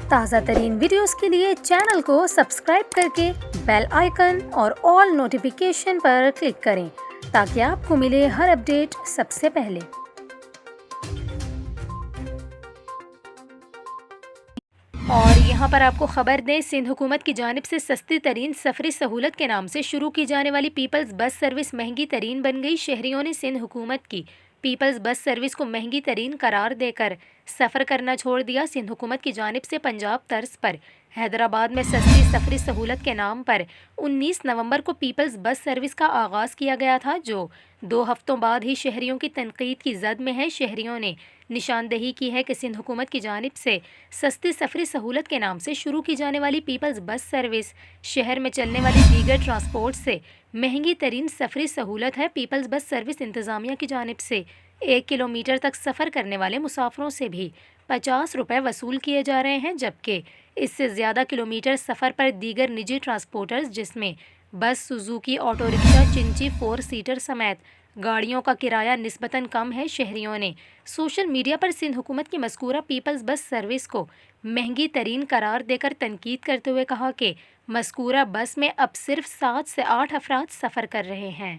تازہ ترین ویڈیوز کے لیے چینل کو سبسکرائب کر کے بیل آئیکن اور آل نوٹیفیکیشن پر کلک کریں تاکہ آپ کو ملے ہر اپڈیٹ سب سے پہلے۔ اور یہاں پر آپ کو خبر دیں، سندھ حکومت کی جانب سے سستی ترین سفری سہولت کے نام سے شروع کی جانے والی پیپلز بس سروس مہنگی ترین بن گئی۔ شہریوں نے سندھ حکومت کی پیپلز بس سروس کو مہنگی ترین قرار دے کر سفر کرنا چھوڑ دیا۔ سندھ حکومت کی جانب سے پنجاب طرز پر حیدرآباد میں سستی سفری سہولت کے نام پر 19 نومبر کو پیپلز بس سروس کا آغاز کیا گیا تھا، جو 2 ہفتوں بعد ہی شہریوں کی تنقید کی زد میں ہے۔ شہریوں نے نشاندہی کی ہے کہ سندھ حکومت کی جانب سے سستی سفری سہولت کے نام سے شروع کی جانے والی پیپلز بس سروس شہر میں چلنے والی دیگر ٹرانسپورٹ سے مہنگی ترین سفری سہولت ہے۔ پیپلز بس سروس انتظامیہ کی جانب سے 1 کلومیٹر تک سفر کرنے والے مسافروں سے بھی 50 روپے وصول کیے جا رہے ہیں، جبکہ اس سے زیادہ کلومیٹر سفر پر دیگر نجی ٹرانسپورٹرز جس میں بس، سوزوکی آٹو رکشا، چنچی 4 سیٹر سمیت گاڑیوں کا کرایہ نسبتاً کم ہے۔ شہریوں نے سوشل میڈیا پر سندھ حکومت کی مذکورہ پیپلز بس سروس کو مہنگی ترین قرار دے کر تنقید کرتے ہوئے کہا کہ مذکورہ بس میں اب صرف 7 سے 8 افراد سفر کر رہے ہیں۔